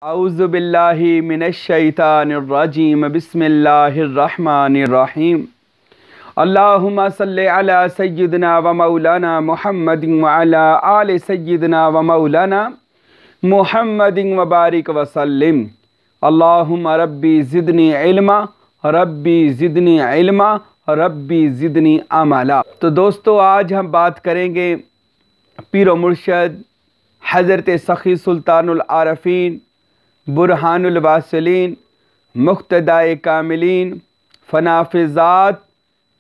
औज़ु बिल्लाहि मिनश्शैतानिर्रजीम बिस्मिल्लाहिर्रहमानिर्रहीम। अल्लाहुम्मा सल्लि अला सय्यिदिना व मौलाना मुहम्मदिन व अला आलि सय्यिदिना व मौलाना मुहम्मदिन व बारिक व सल्लिम। अल्लाहुम्मा रब्बी ज़िदनी इल्मा, रब्बी ज़िदनी इल्मा, रब्बी ज़िदनी अमला। तो दोस्तों, आज हम बात करेंगे पीर व मुर्शद हज़रत सखी सुल्तानुल आरफ़ीन, बुरहानुल वासिलीन, मुक़्तदाए कामिलीन, फ़नाफ़िज़ात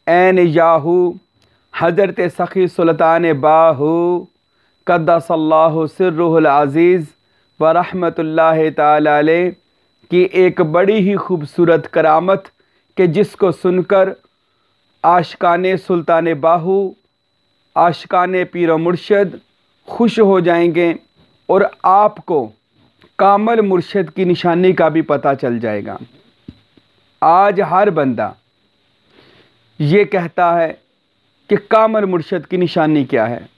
ऐन याहू हज़रत सखी सुल्तान बाहू क़द्दसल्लाहु सिर्रुहुल अज़ीज़ व रहमतुल्लाहि ताला अलैह की एक बड़ी ही खूबसूरत करामत कि जिसको सुनकर आशिकाने सुल्तान बाहू, आशिकाने पीर व मुर्शद खुश हो जाएंगे और आपको कामल मुर्शद की निशानी का भी पता चल जाएगा। आज हर बंदा ये कहता है कि कामल मुर्शद की निशानी क्या है।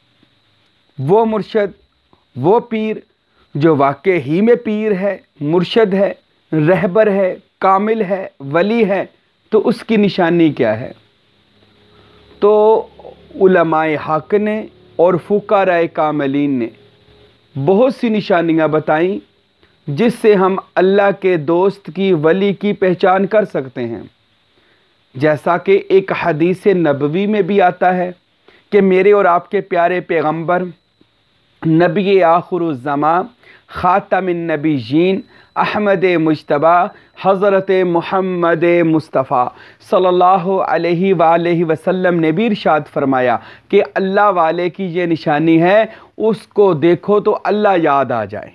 वो मुर्शद, वो पीर जो वाकई ही में पीर है, मुर्शद है, रहबर है, कामिल है, वली है, तो उसकी निशानी क्या है। तो उलमाए हक ने और फुकाराए कामिलीन ने बहुत सी निशानियाँ बताईं जिससे हम अल्लाह के दोस्त की, वली की पहचान कर सकते हैं। जैसा कि एक हदीस नबवी में भी आता है कि मेरे और आपके प्यारे पैगंबर नबी आखिरुज़्ज़मा ख़ातमुन नबिय्यीन अहमद मुज्तबा हज़रत मुहम्मद मुस्तफ़ा सल्लल्लाहु अलैहि वसल्लम ने भी इरशाद फरमाया कि अल्लाह वाले की ये निशानी है, उसको देखो तो अल्लाह याद आ जाए,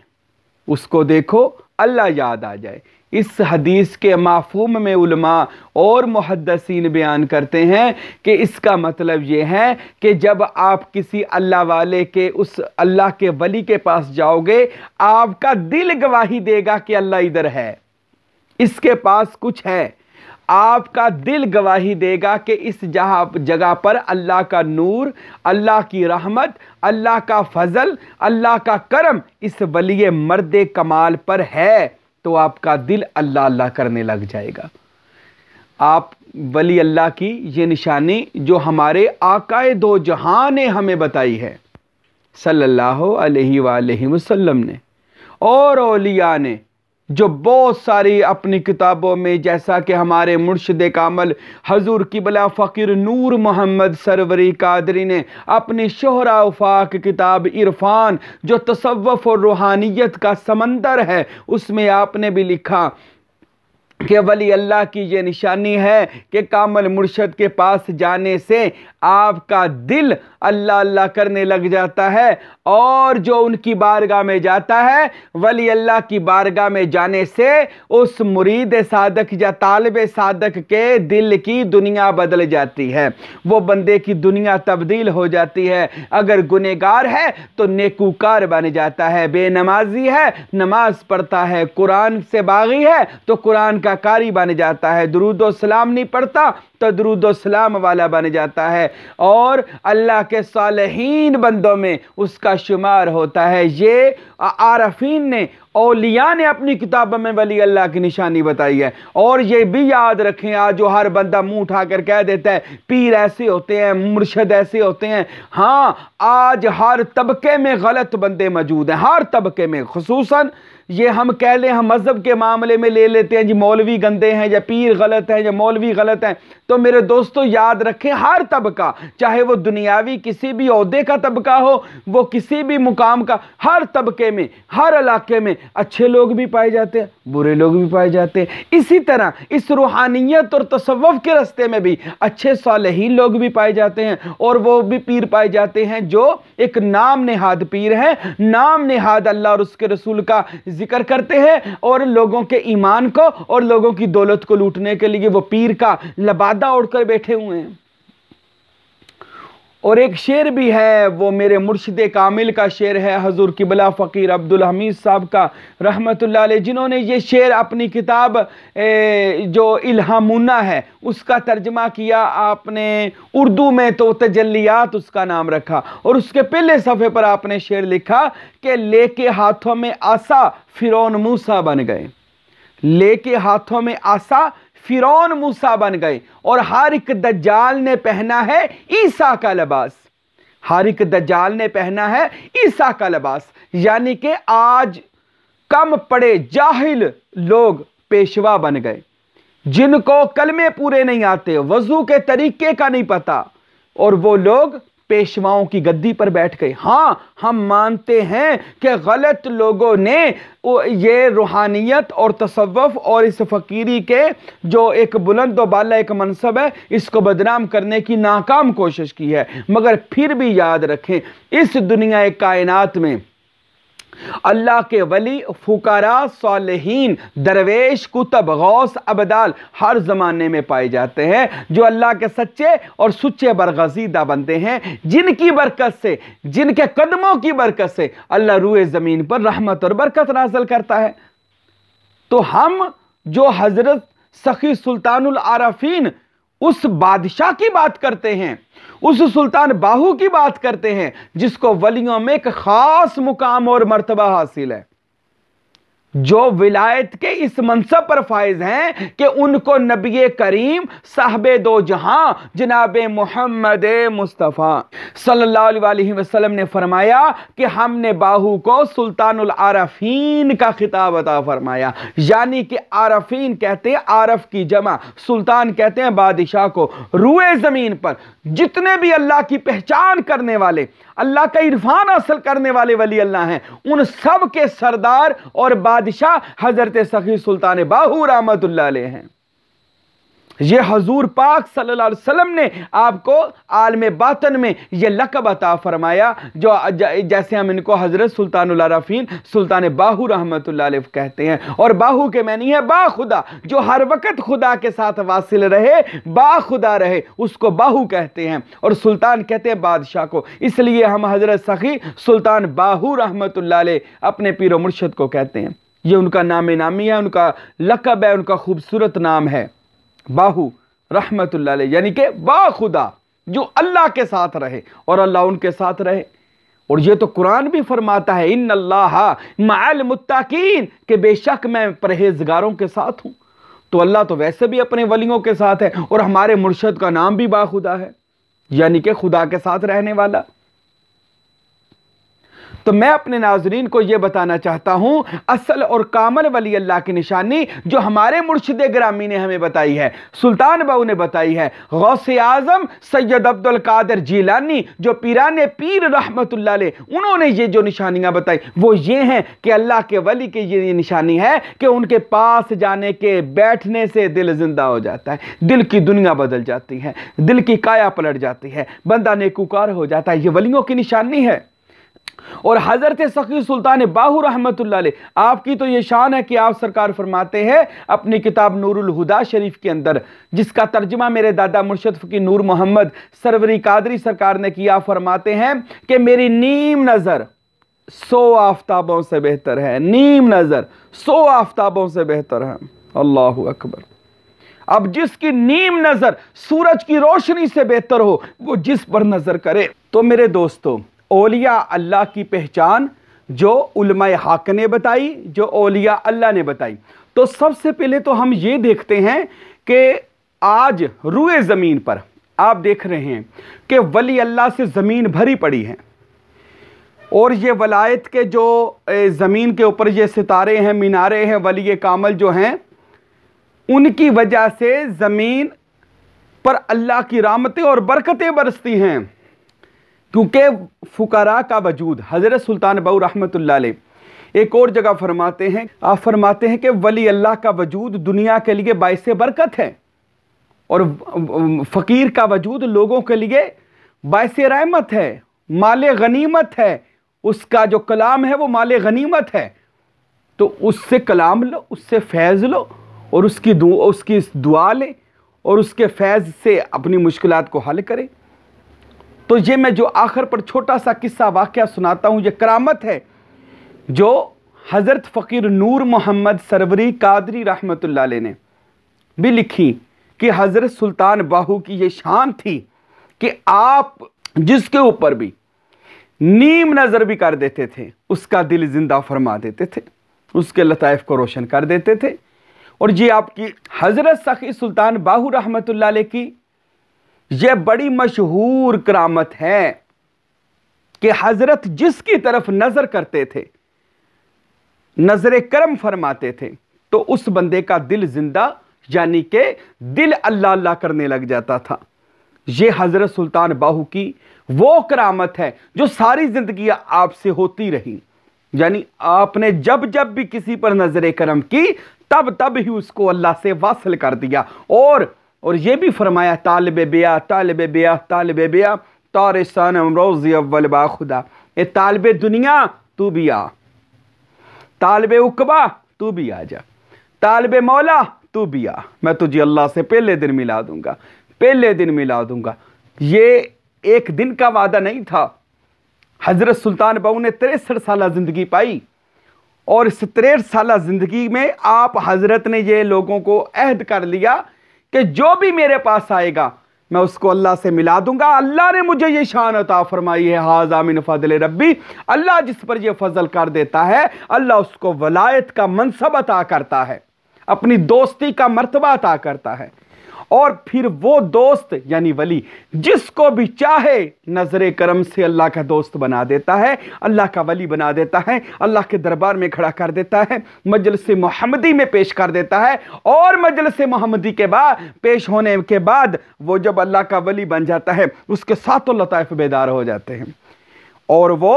उसको देखो अल्लाह याद आ जाए। इस हदीस के माफ़हूम में उलमा और मुहद्दिसीन बयान करते हैं कि इसका मतलब ये है कि जब आप किसी अल्लाह वाले के, उस अल्लाह के वली के पास जाओगे, आपका दिल गवाही देगा कि अल्लाह इधर है, इसके पास कुछ है। आपका दिल गवाही देगा कि इस जगह पर अल्लाह का नूर, अल्लाह की रहमत, अल्लाह का फजल, अल्लाह का करम इस वली मर्द कमाल पर है। तो आपका दिल अल्लाह अल्लाह करने लग जाएगा। आप वली अल्लाह की ये निशानी जो हमारे आकाए दो जहां ने हमें बताई है सल्लल्लाहु अलैहि वसल्लम ने, और औलिया ने जो बहुत सारी अपनी किताबों में, जैसा कि हमारे मुर्शिद कामल हजूर किबला फ़कीर नूर मोहम्मद सरवरी कादरी ने अपनी शोहरा उफाक किताब इरफान जो तसव्वुफ़ और रूहानियत का समंदर है, उसमें आपने भी लिखा कि वली अल्लाह की ये निशानी है कि कामल मुर्शद के पास जाने से आपका दिल अल्लाह अल्लाह करने लग जाता है, और जो उनकी बारगाह में जाता है, वली अल्लाह की बारगाह में जाने से उस मुरीद सादक या तालिब सादक के दिल की दुनिया बदल जाती है। वो बंदे की दुनिया तब्दील हो जाती है। अगर गुनहगार है तो नेकूकार बन जाता है, बेनमाजी है नमाज पढ़ता है, कुरान से बागी है तो कुरान का कारी बन जाता है, दुरूद व सलाम नहीं पढ़ता तो दुरूद व सलाम वाला बन जाता है, और अल्लाह के सालेहीन बंदों में उसका शुमार होता है। ये आरफीन ने, औलिया ने अपनी किताबों में वली अल्लाह की निशानी बताई है। और ये भी याद रखें, आज जो हर बंदा मुंह उठाकर कह देता है पीर ऐसे होते हैं, मुर्शद ऐसे होते हैं, हाँ, आज हर तबके में गलत बंदे मौजूद हैं, हर तबके में। खुसूसन ये हम कह लें, हम मज़हब के मामले में ले लेते हैं जी मौलवी गंदे हैं या पीर गलत हैं या मौलवी गलत हैं। तो मेरे दोस्तों याद रखें, हर तबका, चाहे वो दुनियावी किसी भी ओहदे का तबका हो, वो किसी भी मुकाम का, हर तबके में, हर इलाके में अच्छे लोग भी पाए जाते हैं, बुरे लोग भी पाए जाते हैं। इसी तरह इस रूहानियत और तसव्वुफ़ के रास्ते में भी अच्छे सालेहीन लोग भी पाए जाते हैं, और वो भी पीर पाए जाते हैं जो एक नाम नेहाद पीर है, नाम नेहाद अल्लाह और उसके रसूल का जिक्र करते हैं, और लोगों के ईमान को और लोगों की दौलत को लूटने के लिए वो पीर का लबादा ओढ़कर बैठे हुए हैं। और एक शेर भी है, वो मेरे मुर्शिद कामिल का शेर है, हजूर किबला फ़कीर अब्दुल हमीद साहब का रहमतुल्लाह अलैह, जिन्होंने ये शेर अपनी किताब जो इल्हामुन्ना है उसका तर्जमा किया आपने उर्दू में, तो तजल्लियात उसका नाम रखा, और उसके पहले सफ़े पर आपने शेर लिखा कि लेके हाथों में आसा फिरौन मूसा बन गए, लेके हाथों में आसा फिरौन मूसा बन गए, और हर एक दज्जाल ने पहना है ईसा का लिबास, हर एक दज्जाल ने पहना है ईसा का लिबास। यानी कि आज कम पड़े जाहिल लोग पेशवा बन गए, जिनको कलमे पूरे नहीं आते, वजू के तरीके का नहीं पता, और वो लोग पेशवाओं की गद्दी पर बैठ गए। हाँ, हम मानते हैं कि गलत लोगों ने ये रूहानियत और तसव्वुफ और इस फ़कीरी के जो एक बुलंद व बाला एक मनसब है, इसको बदनाम करने की नाकाम कोशिश की है। मगर फिर भी याद रखें, इस दुनिया कायनात में अल्लाह के वली, फुकारा, सालिहीन, दरवेश, कुतब, गौस, अबदाल हर ज़माने में पाए जाते हैं, जो अल्लाह के सच्चे और सुच्चे बरगज़ीदा बनते हैं, जिनकी बरकत से, जिनके कदमों की बरकत से अल्लाह रूए ज़मीन पर रहमत और बरकत नाज़िल करता है। तो हम जो हज़रत सखी सुल्तानुल आरफीन उस बादशाह की बात करते हैं, उस सुल्तान बाहू की बात करते हैं, जिसको वलियों में एक खास मुकाम और मर्तबा हासिल है, जो विलायत के इस मनसब पर फाइज हैं कि उनको नबी करीम साहबे दो जहां जनाब मोहम्मद मुस्तफ़ा सल्लल्लाहु अलैहि वसल्लम ने फरमाया कि हमने बाहू को सुल्तानुल आरफीन का खिताब अता फरमाया। यानी कि आरफीन कहते हैं आरफ की जमा, सुल्तान कहते हैं बादशाह को। रूए ज़मीन पर जितने भी अल्लाह की पहचान करने वाले, अल्लाह का इरफान हासिल करने वाले वली अल्लाह हैं, उन सब के सरदार और बादशाह हजरत सखी सुल्तान बाहू रहमतुल्लाह अलैह हैं। ये हजूर पाक सल्लल्लाहु अलैहि वसल्लम ने आपको आलम बातन में ये लक़ब अता फरमाया, जो जैसे हम इनको हजरत सुल्तानुल आरफीन सुल्तान बाहू रहमतुल्लाह अलैह कहते हैं। और बाहू के मानी है बाखुदा, जो हर वक्त खुदा के साथ वासिल रहे, बाखुदा रहे, उसको बाहू कहते हैं। और सुल्तान कहते हैं बादशाह को, इसलिए हम हजरत सखी सुल्तान बाहू रहमतुल्लाह अलैह अपने पीर मुर्शिद को कहते हैं। ये उनका नाम नामी है, उनका लक़ब है, उनका खूबसूरत नाम है बाहू रहमतुल्लाह अलैह, यानी कि बाखुदा, जो अल्लाह के साथ रहे और अल्लाह उनके साथ रहे। और ये तो कुरान भी फरमाता है, इन्नल्लाहा मअल मुत्तकीन, कि बेशक मैं परहेजगारों के साथ हूं। तो अल्लाह तो वैसे भी अपने वलियों के साथ है, और हमारे मुर्शिद का नाम भी बाखुदा है, यानी कि खुदा के साथ रहने वाला। तो मैं अपने नाजरीन को यह बताना चाहता हूं, असल और कामल वली अल्लाह की निशानी जो हमारे मुर्शिद ग्रामी ने हमें बताई है, सुल्तान बाहू ने बताई है, गौसे आजम सैयद अब्दुल कादिर जीलानी जो पीराने पीर रहमतुल्लाह अलैह, उन्होंने ये जो निशानियां बताई वो ये हैं कि अल्लाह के वली की ये निशानी है कि उनके पास जाने के बैठने से दिल जिंदा हो जाता है, दिल की दुनिया बदल जाती है, दिल की काया पलट जाती है, बंदा नेकूकार हो जाता है। ये वलियों की निशानी है। और हजरत सखी सुल्तान बाहू रहमतुल्लाह अलैह, आपकी तो ये शान है कि आप सरकार फरमाते हैं अपनी किताब नूरुल हुदा शरीफ के अंदर, जिसका तर्जुमा मेरे दादा मुर्शिद फ़कीर नूर मोहम्मद सरवरी कादरी सरकार ने किया, फरमाते हैं कि मेरी नीम नज़र 100 आफ्ताबों से बेहतर है, नीम नज़र 100 आफ्ताबों से बेहतर है। अल्लाहु अकबर। अब जिसकी नीम नज़र सूरज की रोशनी से बेहतर हो, वो जिस पर नज़र करे। तो मेरे दोस्तों, औलिया अल्लाह की पहचान जो उलमाए हक ने बताई, जो औलिया अल्लाह ने बताई, तो सबसे पहले तो हम ये देखते हैं कि आज रूए ज़मीन पर आप देख रहे हैं कि वली अल्लाह से ज़मीन भरी पड़ी है, और ये वलायत के जो ज़मीन के ऊपर ये सितारे हैं, मीनारे हैं, वली कामल जो हैं, उनकी वजह से ज़मीन पर अल्लाह की रहमतें और बरकतें बरसती हैं, क्योंकि फुकरा का वजूद। हज़रत सुल्तान बाहू रहमतुल्लाह अलैह एक और जगह फरमाते हैं, आप फरमाते हैं कि वली अल्लाह का वजूद दुनिया के लिए बाइस बरकत है, और फ़कीर का वजूद लोगों के लिए बाइस रहमत है, माले गनीमत है। उसका जो कलाम है वो माले गनीमत है, तो उससे कलाम लो, उससे फैज़ लो, और उसकी दुआ ले, और उसके फैज़ से अपनी मुश्किलात को हल करें। तो ये मैं जो आखिर पर छोटा सा किस्सा वाक़या सुनाता हूँ, ये करामत है जो हज़रत फ़कीर नूर मोहम्मद सरवरी कादरी रहमतुल्लाह अलैह ने भी लिखी कि हज़रत सुल्तान बाहू की ये शान थी कि आप जिसके ऊपर भी नीम नज़र भी कर देते थे उसका दिल जिंदा फरमा देते थे, उसके लताइफ को रोशन कर देते थे। और ये आपकी हज़रत सखी सुल्तान बाहू रहमतुल्लाह अलैह की यह बड़ी मशहूर करामत है कि हज़रत जिसकी तरफ नज़र करते थे, नज़र करम फरमाते थे, तो उस बंदे का दिल जिंदा यानी कि दिल अल्लाह अल्लाह करने लग जाता था। ये हज़रत सुल्तान बाहू की वो करामत है जो सारी ज़िंदगी आपसे होती रही, यानी आपने जब जब भी किसी पर नज़र करम की तब तब ही उसको अल्लाह से वासल कर दिया। और ये भी फरमाया तालिबे बिया तालिबे बिया तालिबे बिया तारिसान रोज़ी अव्वल बा खुदा, ए तालिबे दुनिया तू भी आ, तालिबे उकबा तू भी आ जा, तालिबे मौला तू भी आ, मैं तुझे अल्लाह से पहले दिन मिला दूंगा, पहले दिन मिला दूंगा। ये एक दिन का वादा नहीं था। हज़रत सुल्तान बाहू ने 63 साल ज़िंदगी पाई और इस 63 साल ज़िंदगी में आप हज़रत ने ये लोगों को अहद कर लिया कि जो भी मेरे पास आएगा मैं उसको अल्लाह से मिला दूंगा। अल्लाह ने मुझे ये शान अता फरमाई है, हाज़ा मिन फ़ज़ल रब्बी, अल्लाह जिस पर ये फजल कर देता है अल्लाह उसको वलायत का मनसब अता करता है, अपनी दोस्ती का मर्तबा अता करता है। और फिर वो दोस्त यानी वली जिसको भी चाहे नजर करम से अल्लाह का दोस्त बना देता है, अल्लाह का वली बना देता है, अल्लाह के दरबार में खड़ा कर देता है, मजलिस मोहम्मदी में पेश कर देता है। और मजलिस मोहम्मदी के बाद पेश होने के बाद वो जब अल्लाह का वली बन जाता है उसके सातों लताइफ बेदार हो जाते हैं और वो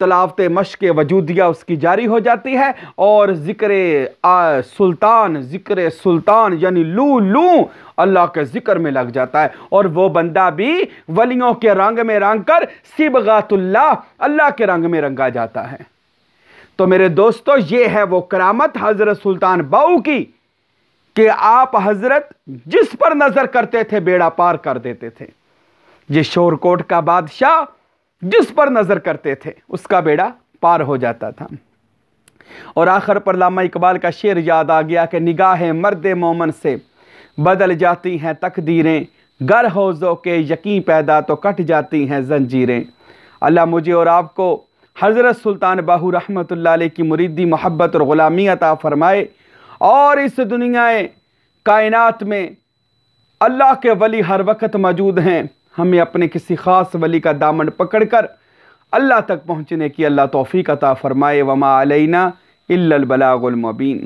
तलावत मश्क वजूदिया उसकी जारी हो जाती है और ज़िक्र सुल्तान यानी लू लू अल्लाह के ज़िक्र में लग जाता है और वो बंदा भी वलियों के रंग में रंग कर सिबगातुल्लाह अल्लाह के रंग में रंगा जाता है। तो मेरे दोस्तों, ये है वो करामत हज़रत सुल्तान बाहू की कि आप हज़रत जिस पर नज़र करते थे बेड़ा पार कर देते थे। ये शोरकोट का बादशाह जिस पर नजर करते थे उसका बेड़ा पार हो जाता था। और आखिर पर अल्लामा इकबाल का शेर याद आ गया कि निगाहें मर्दे मोमन से बदल जाती हैं तकदीरें, गर हौज़ों के यकीन पैदा तो कट जाती हैं जंजीरें। अल्लाह मुझे और आपको हज़रत सुल्तान बाहू रहमतुल्लाह अलैह की मुरीदी मोहब्बत और ग़ुलामी अता फ़रमाए और इस दुनिया कायनात में अल्लाह के वली हर वक्त मौजूद हैं। हमें अपने किसी ख़ास वली का दामन पकड़कर अल्लाह तक पहुँचने की अल्लाह तौफ़ीक़ अता फ़रमाए। वमा अलैना इल्लल बलागुल मुबीन।